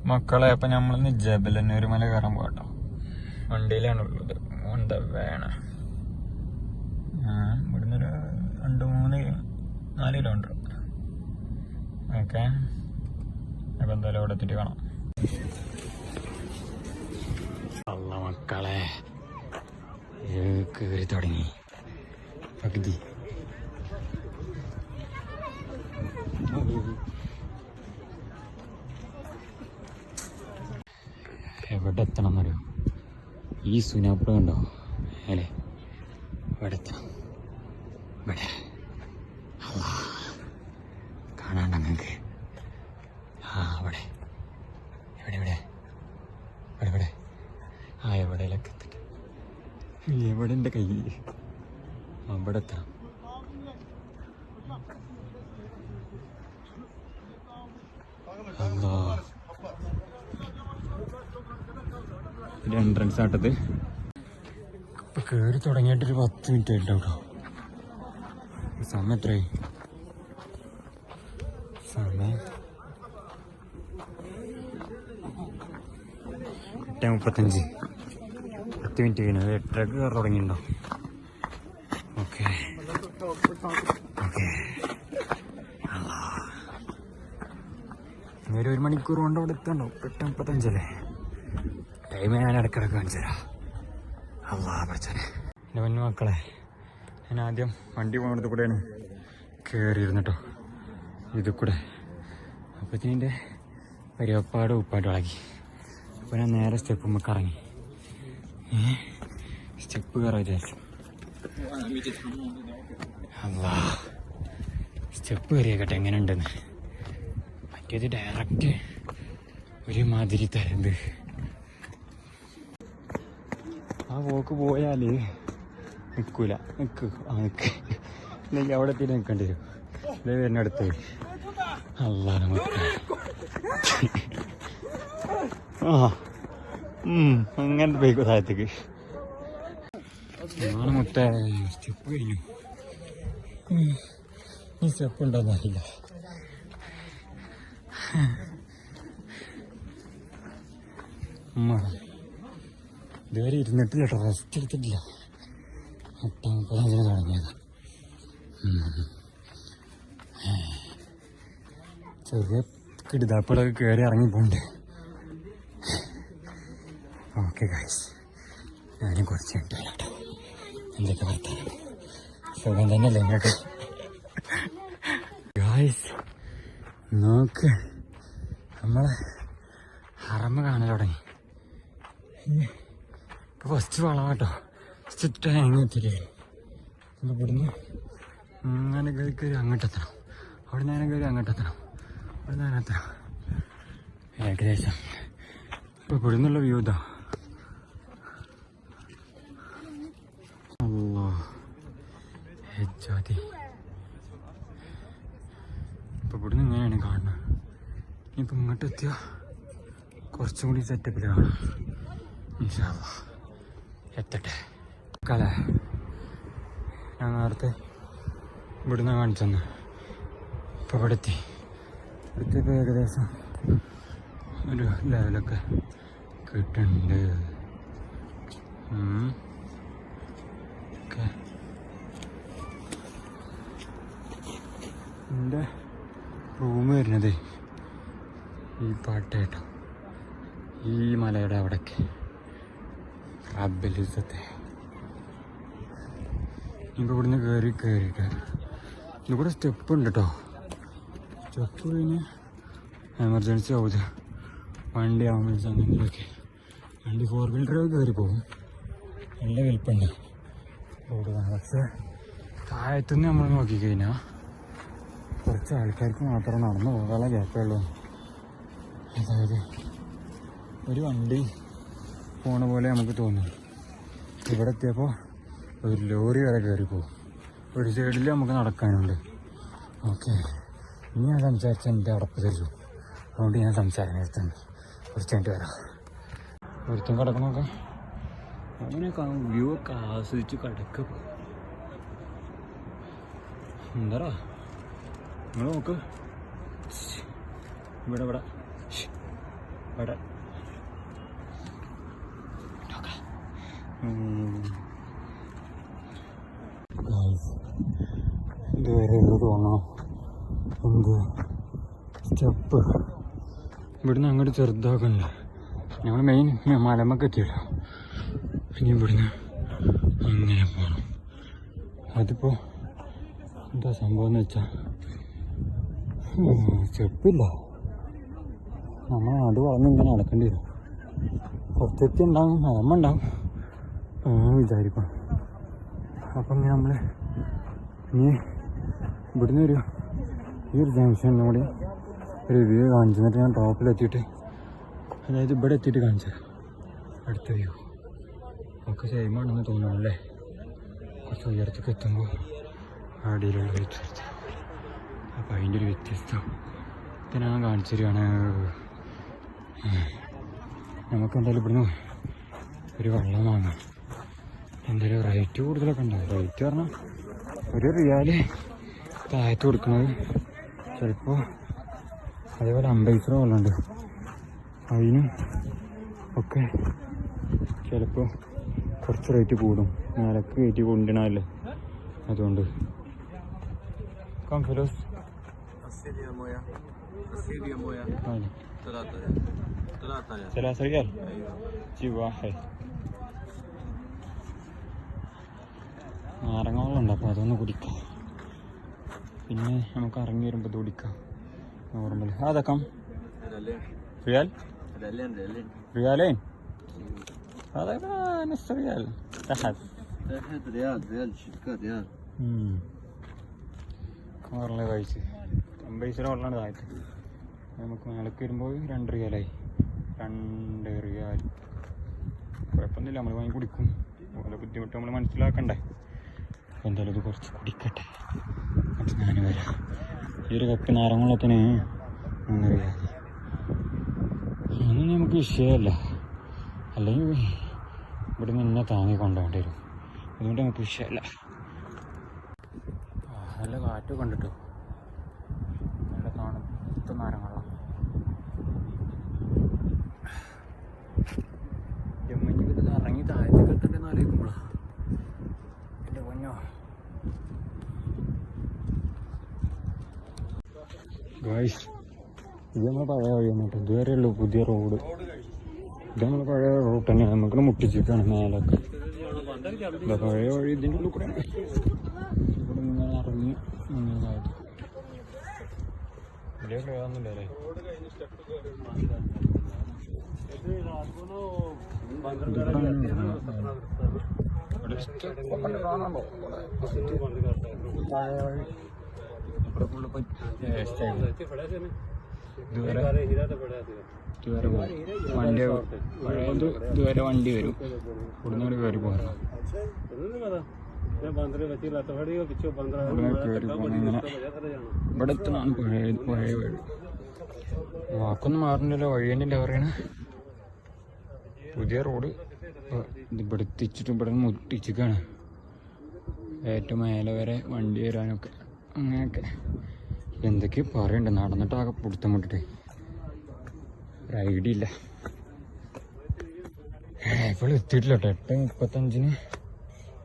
മക്കളെ അപ്പം നമ്മളിന്ന് ജബലന്നൂർ മല കയറാൻ പോകട്ടോ. വണ്ടിയിലാണുള്ളത്. എന്താ വേണം ഇവിടുന്ന് ഒരു 2-3-4 കിലോമീറ്റർ. ഓക്കെ, അപ്പം എന്തായാലും അവിടെ എത്തിയിട്ട് കാണാം. അല്ല മക്കളെ കയറി തുടങ്ങി. പകുതി എവിടെ എത്തണം എന്നറിയോ? ഈ സുനാപ്പുറം കണ്ടോ അല്ലേ? ഇവിടെ എത്തണം. ഇവിടെ കാണാണ്ട് അങ്ങക്ക്. അവിടെ ഇവിടെ ഇവിടെ ഇവിടെ ഇവിടെ എവിടെയൊക്കെ എത്തിട്ട് എവിടെ എൻ്റെ കൈ അവിടെ എത്തണം. എൻട്രൻസ് ആട്ടത് ഇപ്പൊ കയറി തുടങ്ങിയിട്ടൊരു 10 മിനിറ്റ് ആയിട്ടോ. സമയം എത്രയായി? സമയം 8:35. 10 മിനിറ്റ് കഴിഞ്ഞു. 8:30 കയറി തുടങ്ങിയിട്ടുണ്ടോ? Okay okay. ഇനി ഒരു മണിക്കൂർ കൊണ്ട് അവിടെ എത്തണ്ടോ? 8:35 ടൈം ഞാൻ ഇടക്കിടക്ക് കാണിച്ചു തരാം. അല്ലാ പഠിച്ചനെ. എൻ്റെ പൊന്നു മക്കളെ, ഞാൻ ആദ്യം വണ്ടി പോകുന്നിടത്ത് കൂടെയാണ് കയറിയിരുന്നു കേട്ടോ, ഇതിൽ കൂടെ. അപ്പത്തിൻ്റെ പരിവപ്പാട് ഉപ്പായിട്ട് ഇളകി. അപ്പോൾ ഞാൻ നേരെ സ്റ്റെപ്പ് കറങ്ങി. സ്റ്റെപ്പ് കയറാൻ വിചാരിച്ചു. അല്ലാ സ്റ്റെപ്പ് കയറിയേക്കട്ടെ എങ്ങനെ ഉണ്ടെന്ന്. മറ്റേത് ഡയറക്റ്റ് ഒരു മാതിരി തരുന്നത്. ആ പോക്ക് പോയാൽ നിൽക്കൂല. നിൽക്ക് ഇല്ലെങ്കിൽ അവിടെ എത്തിയിട്ട് നിൽക്കേണ്ടി വരും. ഇതേ വരുന്ന അടുത്ത്. അല്ലാ നമുക്ക് അങ്ങനത്തെ ബൈക്കോ താഴത്തേക്ക്. നാളെ മൊത്തേ സ്റ്റെപ്പ് കഴിഞ്ഞു. ഈ സ്റ്റെപ്പ് ഉണ്ടോന്ന് അറിയില്ല. ഇതുവരെ ഇരുന്നിട്ടില്ല കേട്ടോ, റെസ്റ്റ് എടുത്തിട്ടില്ല. 8:35 തുടങ്ങിയത്. ചെറിയ കിടുതാപ്പുകളൊക്കെ കയറി ഇറങ്ങിപ്പോണ്ട്. ഓക്കെ ഗായ്സ്, ഞാനും കുറച്ച് കഴിഞ്ഞിട്ട് വരാം കേട്ടോ. എന്തൊക്കെ വർത്താനം? സുഖം തന്നെയല്ലേ നിങ്ങൾക്ക് ഗായ്സ്? നോക്ക്, നമ്മളെ ഹറമ് കാണാൻ തുടങ്ങി. ഇപ്പോൾ ഫസ്റ്റ് വളവാ കേട്ടോ. ഫസ്റ്റ് എങ്ങനെ എത്തില്ലേ? അപ്പോൾ ഇവിടുന്ന് അങ്ങനെ കയറി അങ്ങോട്ടെത്തണം. അവിടെ നേരം കയറി അങ്ങോട്ടെത്തണം. അവിടെ നേരം എത്തണം ഏകദേശം. ഇപ്പോൾ ഇവിടുന്നുള്ള വ്യൂ ഇതാ. അല്ലാ ഹെജാതി. ഇപ്പോൾ ഇവിടുന്ന് ഇങ്ങനെയാണ് കാണുന്നത്. ഇനിയിപ്പോൾ ഇങ്ങോട്ട് എത്തിയാൽ കുറച്ചും കൂടി സെറ്റപ്പിൽ കാണാം. ഇൻഷാ അല്ലാഹ് എത്തട്ടെ. കല ഞാൻ നേരത്തെ ഇവിടുന്ന് കാണിച്ചെന്ന്. ഇപ്പോൾ ഇവിടെ എത്തി. ഇവിടുത്തെ ഏകദേശം ഒരു ലെവലൊക്കെ കിട്ടുന്നുണ്ട്. ഓക്കെ, എൻ്റെ റൂം വരുന്നത് ഈ പാട്ടായിട്ടോ, ഈ മലയുടെ അവിടേക്ക് റബ്ബലിസത്തെ. ഇപ്പോൾ ഇവിടുന്ന് കയറിയിട്ട് ഇവിടെ സ്റ്റെപ്പ് ഉണ്ട് കേട്ടോ. സ്റ്റെപ്പ് കഴിഞ്ഞ് എമർജൻസി ആവുക, വണ്ടി ആംബുലൻസ് അങ്ങനെയൊക്കെ. വണ്ടി 4 വീലർ ഡ്രൈവ് കയറി പോകും. നല്ല വലിപ്പുണ്ട് റോഡ് കാണാം. പക്ഷേ താഴത്തുനിന്ന് നമ്മൾ നോക്കിക്കഴിഞ്ഞാൽ കുറച്ച് ആൾക്കാർക്ക് മാത്രം നടന്നു പോകാനുള്ള ഗ്യാപ്പേ ഉള്ളൂ. അതായത് ഒരു വണ്ടി പോണ പോലെ നമുക്ക് തോന്നും. ഇവിടെ എത്തിയപ്പോൾ ഒരു ലോറി വരെ കയറി പോകും. ഒരു സൈഡിൽ നമുക്ക് നടക്കാനുണ്ട്. ഓക്കെ, ഇനി ഞാൻ സംസാരിച്ച എൻ്റെ അടപ്പ് തരുള്ളൂ. അതുകൊണ്ട് ഞാൻ സംസാരം നിർത്തുന്നു. കുറച്ച് കഴിഞ്ഞിട്ട് വരാം. ഒരുത്തും കിടക്കണമൊക്കെ അങ്ങനെയൊക്കെ വ്യൂ ഒക്കെ ആസ്വദിച്ച് കിടക്കുക. എന്താ നിങ്ങൾ നോക്ക്, ഇവിടെ അവിടെ ഇതുവരെ തോന്നണം എന്ത് സ്റ്റെപ്പ് ഇവിടുന്ന് അങ്ങോട്ട് ചെറുതാക്കണ്ട. ഞങ്ങൾ മെയിൻ മലമൊക്കെ എത്തിയില്ല. ഇനി ഇവിടുന്ന് അങ്ങനെ പോകണം. അതിപ്പോൾ എന്താ സംഭവം എന്ന് വെച്ചാൽ സ്റ്റെപ്പില്ല. നമ്മൾ നാട് വളർന്ന് ഇങ്ങനെ നടക്കേണ്ടി വരും. കുറച്ചെത്തി ഉണ്ടാവും, മലമ്മ ഉണ്ടാവും വിചാരിക്കണം. അപ്പം ഇങ്ങനെ നമ്മൾ ഇനി ഇവിടുന്ന് ഈ ഒരു ജംഗ്ഷനും കൂടി ഒരു വ്യൂ കാണിച്ചു തന്നിട്ട് ഞാൻ ടോപ്പിലെത്തിയിട്ട്, അതായത് ഇവിടെ എത്തിയിട്ട് കാണിച്ചു അടുത്ത വ്യൂ ഒക്കെ സെയിമാണെന്ന് തോന്നുന്നു അല്ലേ. കുറച്ച് ഉയരത്തൊക്കെ എത്തുമ്പോൾ അടിയിലുള്ള വ്യത്യസ്തം. അപ്പോൾ അതിൻ്റെ ഒരു വ്യത്യസ്തം ഞാൻ കാണിച്ചു തരികയാണ്. നമുക്ക് എന്തായാലും ഇവിടുന്ന് ഒരു വെള്ളം വാങ്ങാം. എന്തായാലും റേറ്റ് കൂടുതലൊക്കെ ഉണ്ടാവും. റേറ്റ് പറഞ്ഞാൽ ഒരു റിയാല് താഴത്ത് കൊടുക്കുന്നത് ചിലപ്പോൾ അതേപോലെ 50 വെള്ളമുണ്ട്. അതിനും ഒക്കെ ചിലപ്പോൾ കുറച്ച് റേറ്റ് കൂടും. നിലക്ക് കയറ്റി കൊണ്ടുവരണമല്ലേ, അതുകൊണ്ട് ഫിലോസ് നാരങ്ങ വെള്ളമുണ്ട്, അപ്പോൾ അതൊന്ന് കുടിക്കാം. പിന്നെ നമുക്ക് ഇറങ്ങി വരുമ്പോൾ ഇത് കുടിക്കാം നോർമൽ. അതൊക്കെ റിയാൽ ريالين هذا نص ريال تحت ريال شركة ريال വേറെ കഴിച്ച് 50 വെള്ളമാണ് താഴത്ത്. നമുക്ക് മേലക്ക് വരുമ്പോൾ 2 റിയാലായി. 2 റിയാൽ കുഴപ്പമൊന്നുമില്ല, നമ്മൾ വാങ്ങി കുടിക്കും. ഓരോ ബുദ്ധിമുട്ട് നമ്മൾ മനസ്സിലാക്കണ്ടേ. എന്തായാലും ഇത് കുറച്ച് കുടിക്കട്ടെ. അപ്പം ഞാൻ വരാം. ഈ ഒരു കപ്പ് നാരങ്ങ 3 റിയാൽ. അതൊന്നും നമുക്ക് വിഷയമല്ല, അല്ലെങ്കിൽ ഇവിടെ നിന്ന് താങ്ങി കൊണ്ടുപോകേണ്ടി വരും. അതുകൊണ്ട് നമുക്ക് വിഷയമല്ല. നല്ല കാറ്റ് കണ്ടിട്ടോ, നല്ല തണുത്ത നാരങ്ങ. ജമ്മിഞ്ഞിട്ട് ഇറങ്ങി താഴത്തേക്ക് എത്തണ്ടെന്ന് ആലോചിക്കുമ്പോഴാ എൻ്റെ പൊന്നോ. ഗായ്സ്, ഇത് നമ്മൾ പഴയ വഴിയാണ് കേട്ടോ. ഇതുവരെ ഉള്ളൂ പുതിയ റോഡ്. ഇത് നമ്മൾ പഴയ റൂട്ട് തന്നെയാണ്. നമുക്ക് മുട്ടിച്ചിട്ടാണ് മേലൊക്കെ. പഴയ വഴി ഇതിൻ്റെ ഉള്ളിൽ കൂടെ ഇവിടെ ഇങ്ങനെ ഇറങ്ങി ഇങ്ങനെയായിട്ട് വലിയ പ്രയാസമൊന്നുമില്ലല്ലേ. പഴയ വഴി ഇതുവരെ വണ്ടി വരും. ഇവിടുന്ന് കയറി പോകാം. ഇവിടെ എത്തണാണ് പഴയ വഴി. വാക്കൊന്നും മാറുന്നില്ല, വഴി തന്നെ പറയണ. പുതിയ റോഡ് ഇവിടെ എത്തിച്ചിട്ട് ഇവിടെ മുട്ടിച്ചിക്കാണ്. ഏറ്റവും മേലെ വരെ വണ്ടി വരാനൊക്കെ അങ്ങനെയൊക്കെ എന്തൊക്കെയോ പറയണ്ട. നടന്നിട്ടാകെ പിടുത്തം വിട്ടിട്ടേ ഒരു ഐഡിയ ഇല്ല. ഇപ്പോൾ എത്തിയിട്ടില്ല കേട്ടോ. 8:35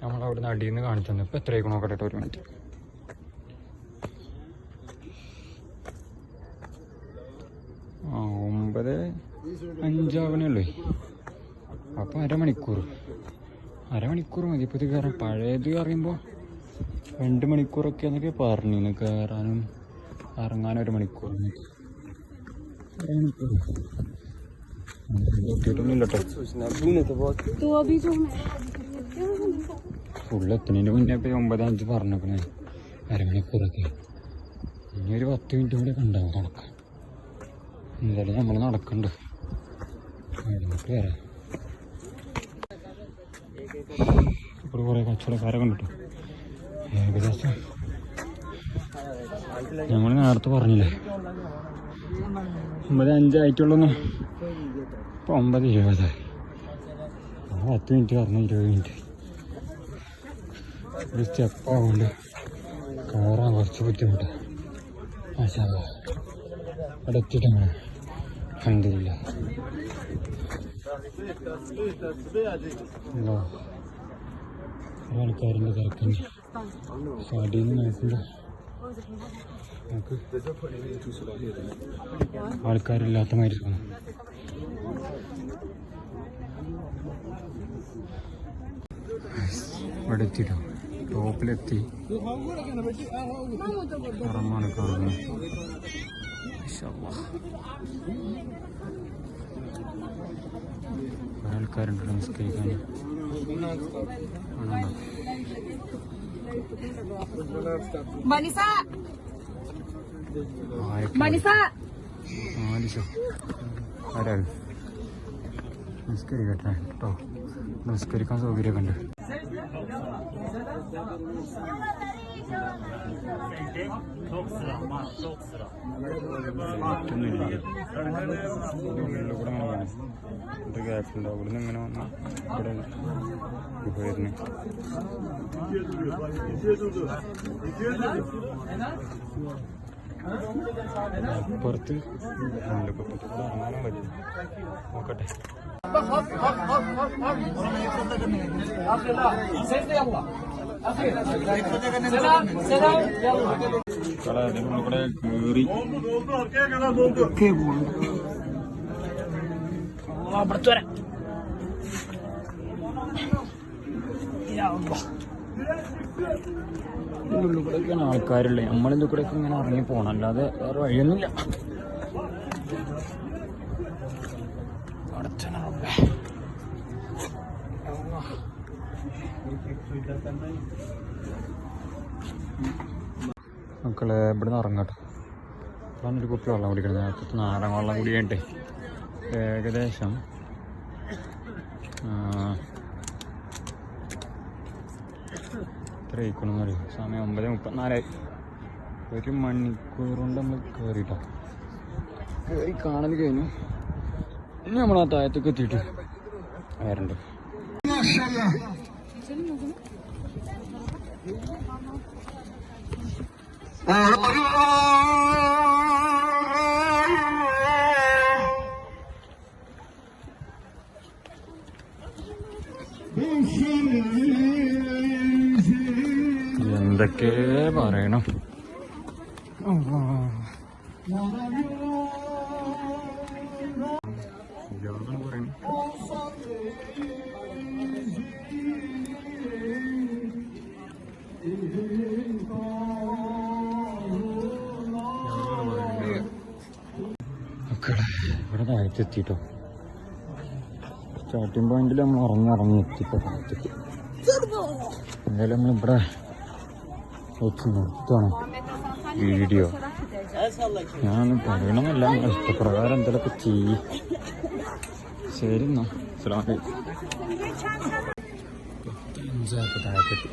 നമ്മളവിടെ നിന്ന് അടിയിൽ നിന്ന് കാണിച്ചു തന്നെ. ഇപ്പോൾ എത്ര ആയിക്കോ നോക്കട്ടെ, 1 മിനിറ്റ്. ആ 9:05 ആവണല്ലേ. അപ്പോൾ അരമണിക്കൂർ മതി ഇപ്പോൾ ഇത് കയറാൻ. പഴയത് അറിയുമ്പോൾ 2 മണിക്കൂറൊക്കെ എന്നൊക്കെ പറഞ്ഞു. കയറാനും ഇറങ്ങാനും 1 മണിക്കൂർ. ഫുള്ളെത്തുന്നതിൻ്റെ മുന്നേ ഇപ്പോൾ 9:05 പറഞ്ഞേക്കണേ. അരമണിക്കൂറൊക്കെ. ഇനി ഒരു 10 മിനിറ്റ് കൂടെ ഉണ്ടാവും നടക്കാൻ. എന്തായാലും നമ്മൾ നടക്കണ്ട്. നമുക്ക് വരാം. ഇപ്പോൾ കുറേ കച്ചവടക്കാരെ കണ്ടിട്ടു. ഏകദേശം ഞങ്ങൾ നേരത്തെ പറഞ്ഞില്ലേ 9:05 ആയിട്ടുള്ളൂ. ഇപ്പോൾ 9:20. 10 മിനിറ്റ് പറഞ്ഞു, 20 മിനിറ്റ്. ഒരു സ്റ്റെപ്പാവുകൊണ്ട് കയറാൻ കുറച്ച് ബുദ്ധിമുട്ടാണ്. അവിടെ എത്തിയിട്ടാണ്. അൽഹംദുലില്ലാഹ്. ആൾക്കാരുണ്ട് തിരക്കുണ്ട്. സ്റ്റാർട്ടിൽ നിന്ന് നോക്കുമ്പോൾ നമുക്ക് ആൾക്കാരില്ലാത്ത മാതിരി തോന്നും. ഇവിടെ എത്തിയിട്ടോ, ടോപ്പിലെത്തി. പുറമാണ് കാണുന്നത്. ആൾക്കാരുണ്ട് നമസ്കരിക്കാൻ. ആരാണ് നമസ്കരിക്കട്ടെ കേട്ടോ, നമസ്കരിക്കാൻ സൗകര്യമൊക്കെ ഉണ്ട്. ഗ്യാപ്പുണ്ട്. അവിടുന്ന് ഇങ്ങനെ വന്ന് ഇവിടെ പോയിരുന്നു. പുറത്ത് ഇറങ്ങാനും പറ്റും. നോക്കട്ടെ. കൂടെ കയറി ഉള്ളിലൂടെയൊക്കെയാണ് ആൾക്കാരുള്ളത്. നമ്മളിൻ്റെ കൂടെയൊക്കെ ഇങ്ങനെ ഇറങ്ങി പോകണം, അല്ലാതെ വേറെ വഴിയൊന്നുമില്ല. മക്കളെ ഇവിടെ നിന്ന് ഇറങ്ങട്ടെ. അതാണ് ഒരു കുപ്പി വെള്ളം കുടിക്കണം. നേരത്തെ നാരങ്ങ വെള്ളം കുടിക്കട്ടെ. ഏകദേശം എത്ര ആയിക്കണമെന്ന് അറിയാം. സമയം 9:34. 1 മണിക്കൂർ കൊണ്ട് നമ്മൾ കയറിയിട്ടോ. കയറി കാണൽ കഴിഞ്ഞു. ഇനി നമ്മൾ ആ താഴത്തേക്ക് എത്തിയിട്ട് വരണ്ട്. എന്തൊക്കെ പറയണം. മക്കളെ ഇവിടെ താഴത്തെത്തിട്ടോ. സ്റ്റാർട്ടിങ് പോയിന്റിൽ നമ്മൾ ഇറങ്ങി എത്തിപ്പോ താഴത്തേക്ക്. എന്തായാലും നമ്മളിവിടെ വെച്ച് നിർത്തുകയാണ് വീഡിയോ. ഞാനൊന്നും പറയണമെന്നല്ല, ഇഷ്ടപ്രകാരം എന്തെങ്കിലുമൊക്കെ ചെയ്യും. ശരി എന്നാ, അസ്സലാമു അലൈക്കും. താഴത്തെത്തി.